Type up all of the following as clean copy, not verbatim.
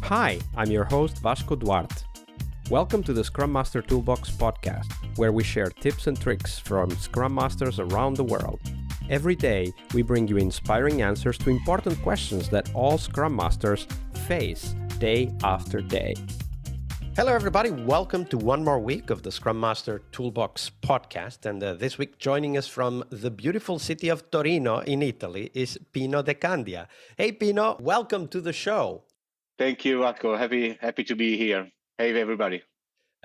Hi, I'm your host Vasco Duarte. Welcome to the Scrum Master Toolbox podcast, where we share tips and tricks from Scrum Masters around the world. Every day, we bring you inspiring answers to important questions that all Scrum Masters face day after day. Hello, everybody. Welcome to one more week of the Scrum Master Toolbox podcast. And this week, joining us from the beautiful city of Torino in Italy is Pino Decandia. Hey, Pino, welcome to the show. Thank you, Vasco. Happy to be here. Hey, everybody.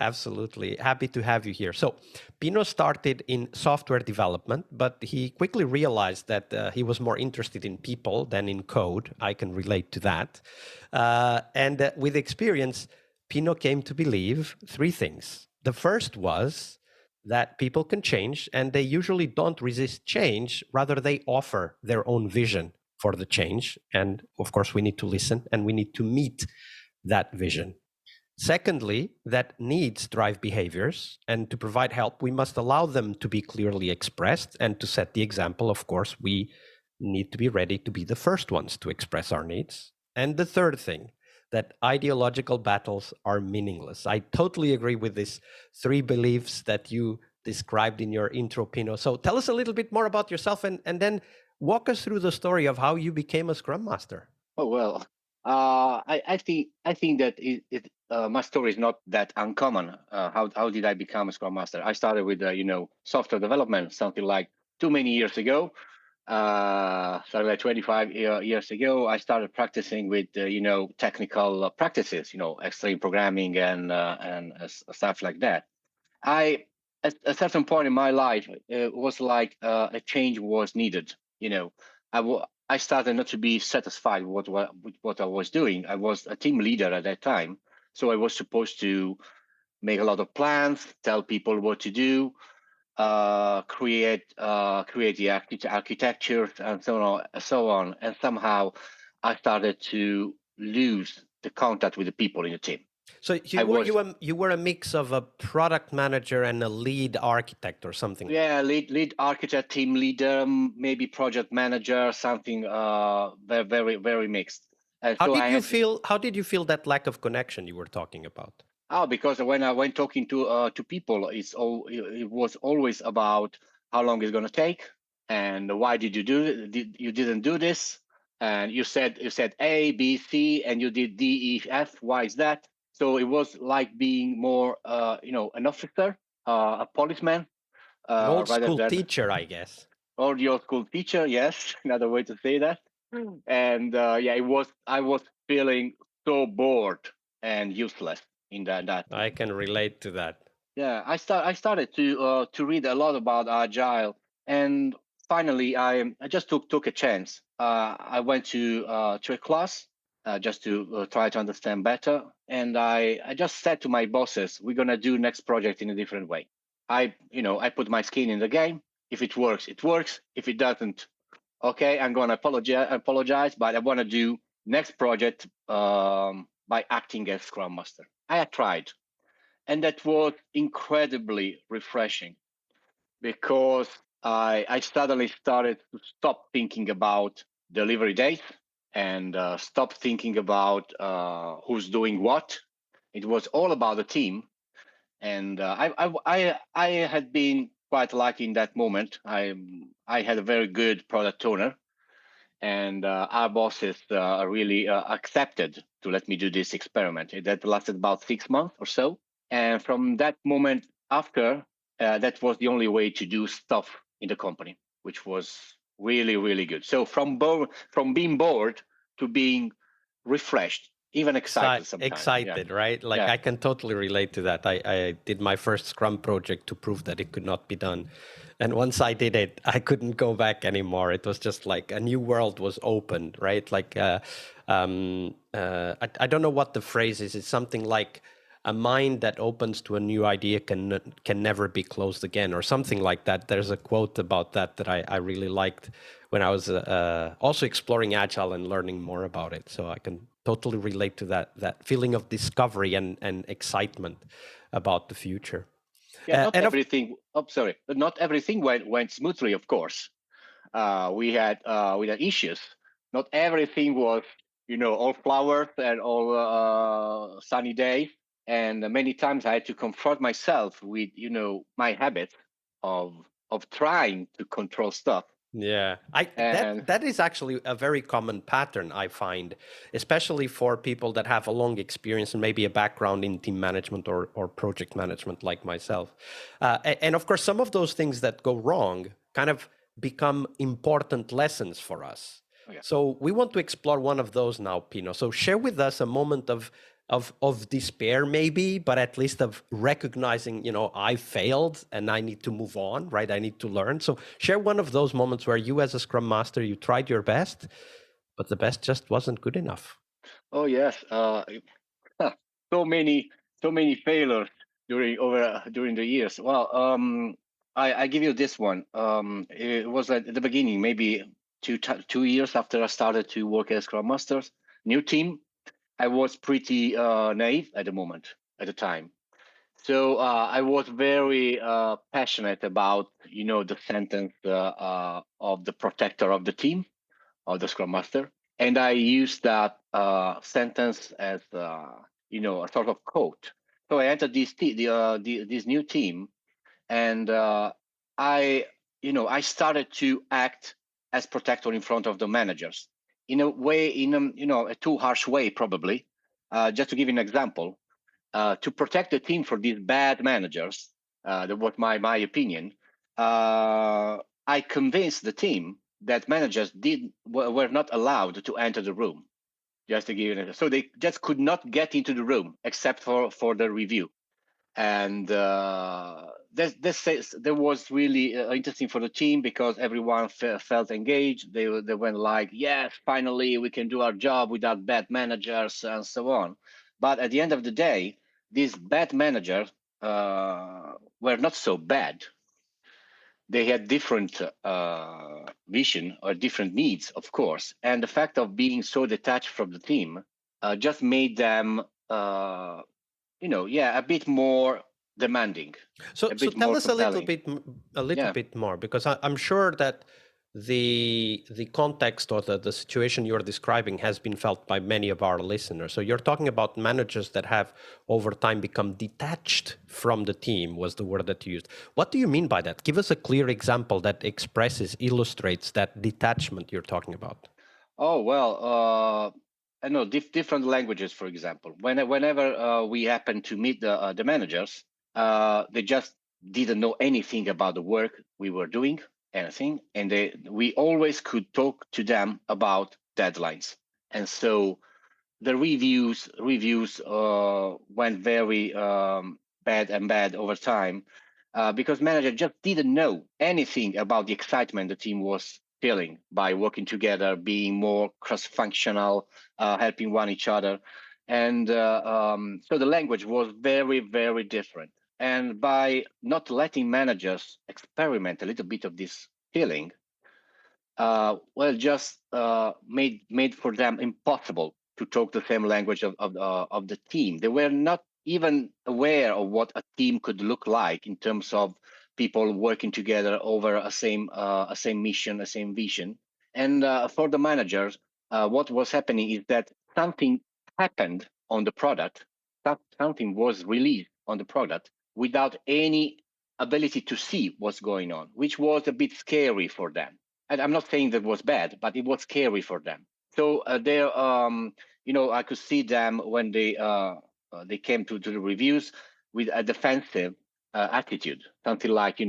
Absolutely. Happy to have you here. So, Pino started in software development, but he quickly realized that he was more interested in people than in code. I can relate to that. And with experience, Pino came to believe three things. The first was that people can change, and they usually don't resist change. Rather, they offer their own vision for the change. And of course, we need to listen and we need to meet that vision. Secondly, that needs drive behaviors, and to provide help, we must allow them to be clearly expressed. And to set the example, of course, we need to be ready to be the first ones to express our needs. And the third thing, that ideological battles are meaningless. I totally agree with these three beliefs that you described in your intro, Pino. So tell us a little bit more about yourself and then walk us through the story of how you became a Scrum Master. Oh well, I think that my story is not that uncommon. How did I become a Scrum Master? I started with software development something like too many years ago. Started like 25 years ago. I started practicing with technical practices, extreme programming and stuff like that. At a certain point in my life, it was like a change was needed. I started not to be satisfied with what I was doing. I was a team leader at that time, so I was supposed to make a lot of plans, tell people what to do, create the architecture, and so on. And somehow, I started to lose the contact with the people in the team. So you were a mix of a product manager and a lead architect or something. Yeah, lead architect, team leader, maybe project manager, something very mixed. And How so did you feel? How did you feel that lack of connection you were talking about? Oh, because when I went talking to people, it was always about how long it's going to take and why did you do it? You didn't do this, and you said A, B, C, and you did D, E, F. Why is that? So it was like being more, an officer, a policeman, An old rather school than teacher, I guess. or the old school teacher. Yes, another way to say that. And yeah, I was feeling so bored and useless in that. I can relate to that. Yeah, I started to read a lot about agile, and finally I just took a chance. I went to a class just to try to understand better, and I just said to my bosses, "We're gonna do next project in a different way." I put my skin in the game. If it works, it works. If it doesn't, okay, I'm gonna apologize, but I want to do next project by acting as Scrum Master. I had tried. And that was incredibly refreshing because I suddenly started to stop thinking about delivery dates and stop thinking about who's doing what. It was all about the team. And I had been quite lucky in that moment. I had a very good product owner, and our bosses really accepted to let me do this experiment. That lasted about 6 months or so. And from that moment after, that was the only way to do stuff in the company, which was really, really good. So from being bored to being refreshed, even excited sometimes. Excited, yeah. Right? Like yeah. I can totally relate to that. I did my first Scrum project to prove that it could not be done. And once I did it, I couldn't go back anymore. It was just like a new world was opened, right? Like, I don't know what the phrase is. It's something like a mind that opens to a new idea can never be closed again, or something like that. There's a quote about that I really liked when I was also exploring Agile and learning more about it. So I can totally relate to that feeling of discovery and excitement about the future. Yeah, not everything. Not everything went smoothly. Of course, we had issues. Not everything was all flowers and all sunny days. And many times I had to confront myself with, my habit of trying to control stuff. Yeah, And that is actually a very common pattern I find, especially for people that have a long experience and maybe a background in team management or project management like myself. And of course, some of those things that go wrong kind of become important lessons for us. yeah. So we want to explore one of those now, Pino. So share with us a moment of despair, maybe, but at least of recognizing, I failed and I need to move on, right? I need to learn. So share one of those moments where you, as a Scrum Master, you tried your best, but the best just wasn't good enough. Oh yes. So many, so many failures during the years. Well, I give you this one. It was at the beginning, maybe 2 years after I started to work as Scrum Master, new team. I was pretty naive at the time. So I was very passionate about, the sentence of the protector of the team, of the Scrum Master, and I used that sentence as, a sort of quote. So I entered this new team, and I started to act as protector in front of the managers in a way, a too harsh way, probably. Just to give you an example, to protect the team from these bad managers, that was my opinion. I convinced the team that managers were not allowed to enter the room. Just to give you so they just could not get into the room except for the review. And that was really interesting for the team because everyone felt engaged. They went like, yes, finally we can do our job without bad managers and so on. But at the end of the day, these bad managers were not so bad. They had different vision or different needs, of course. And the fact of being so detached from the team just made them a bit more demanding, So a bit tell more us a little compelling. bit a little Yeah. bit more, because I'm sure that the context or the situation you're describing has been felt by many of our listeners. So you're talking about managers that have over time become detached from the team, was the word that you used. What do you mean by that? Give us a clear example that illustrates that detachment you're talking about. Oh well, I know different languages, for example. Whenever we happen to meet the managers, they just didn't know anything about the work we were doing, anything, and we always could talk to them about deadlines. And so the reviews went very bad over time because manager just didn't know anything about the excitement the team was feeling by working together, being more cross-functional, helping one each other, and so the language was very, very different. And by not letting managers experiment a little bit of this feeling, just made for them impossible to talk the same language of the team. They were not even aware of what a team could look like in terms of people working together over a same mission, a same vision. And for the managers, what was happening is that something happened on the product, something was released on the product without any ability to see what's going on, which was a bit scary for them. And I'm not saying that was bad, but it was scary for them. So I could see them when they came to the reviews with a defensive attitude, something like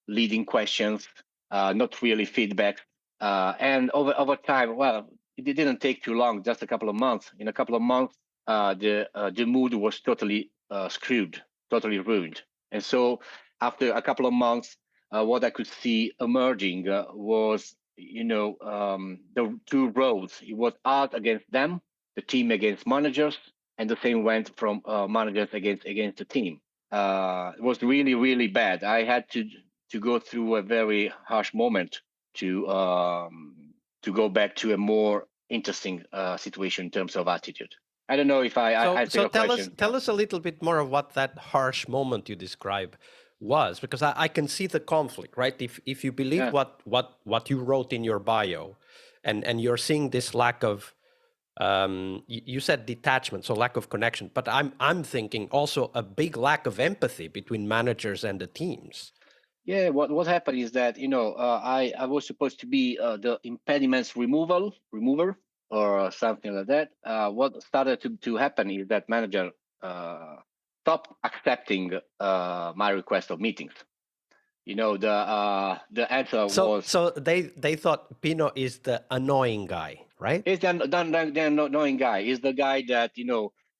leading questions, not really feedback, and over time, well, it didn't take too long, just a couple of months. In a couple of months, the mood was totally screwed, totally ruined, and so after a couple of months, what I could see emerging was, the two roads. It was art against them, the team against managers, and the same went from managers against the team. It was really, really bad. I had to go through a very harsh moment to go back to a more interesting situation in terms of attitude. I don't know if I answered So your question. tell us a little bit more of what that harsh moment you describe was, because I can see the conflict, right? If you believe Yeah. what you wrote in your bio, and you're seeing this lack of You said detachment, so lack of connection, but I'm thinking also a big lack of empathy between managers and the teams. Yeah, what happened is that I was supposed to be the impediments remover or something like that. What started to happen is that manager stopped accepting my request of meetings. The answer was so they thought Pino is the annoying guy, right? he's the annoying guy. He's the guy that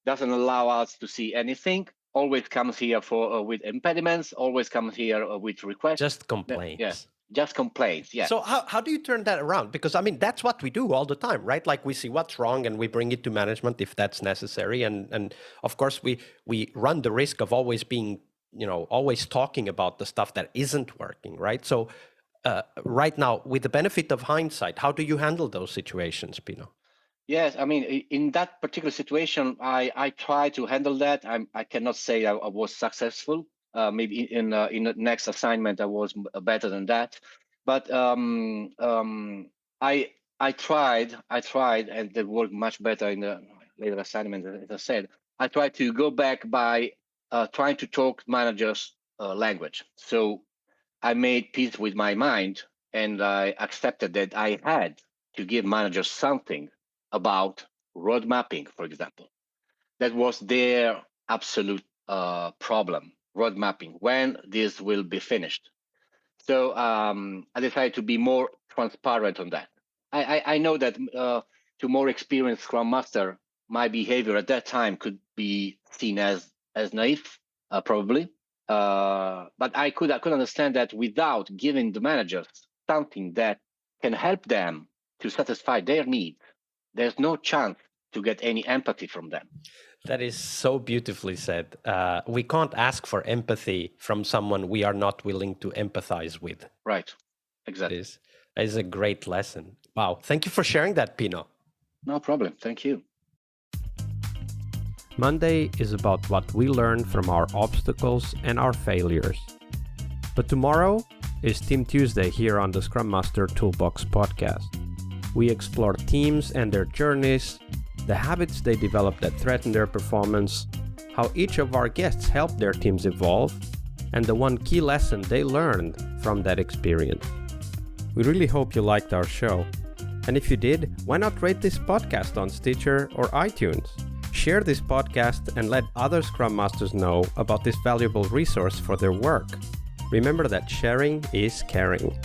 doesn't allow us to see anything. Always comes here for with impediments. Always comes here with requests. Just complaints. Yeah, just complaints. Yeah. So how do you turn that around? Because I mean that's what we do all the time, right? Like we see what's wrong and we bring it to management if that's necessary, and of course we run the risk of always being always talking about the stuff that isn't working, right? So right now, with the benefit of hindsight, how do you handle those situations, Pino? Yes, I mean, in that particular situation, I tried to handle that. I cannot say I was successful. Maybe in the next assignment I was better than that, but I tried, and it worked much better in the later assignment. As I said, I tried to go back by trying to talk managers' language. So I made peace with my mind, and I accepted that I had to give managers something about road mapping, for example. That was their absolute problem, road mapping, when this will be finished. So I decided to be more transparent on that. I know that to more experienced Scrum Master, my behavior at that time could be seen as naive, probably. But I could understand that without giving the managers something that can help them to satisfy their needs, there's no chance to get any empathy from them. That is so beautifully said. We can't ask for empathy from someone we are not willing to empathize with. Right, exactly. That is a great lesson. Wow. Thank you for sharing that, Pino. No problem. Thank you. Monday is about what we learn from our obstacles and our failures. But tomorrow is Team Tuesday here on the Scrum Master Toolbox podcast. We explore teams and their journeys, the habits they develop that threaten their performance, how each of our guests help their teams evolve, and the one key lesson they learned from that experience. We really hope you liked our show. And if you did, why not rate this podcast on Stitcher or iTunes? Share this podcast and let other Scrum Masters know about this valuable resource for their work. Remember that sharing is caring.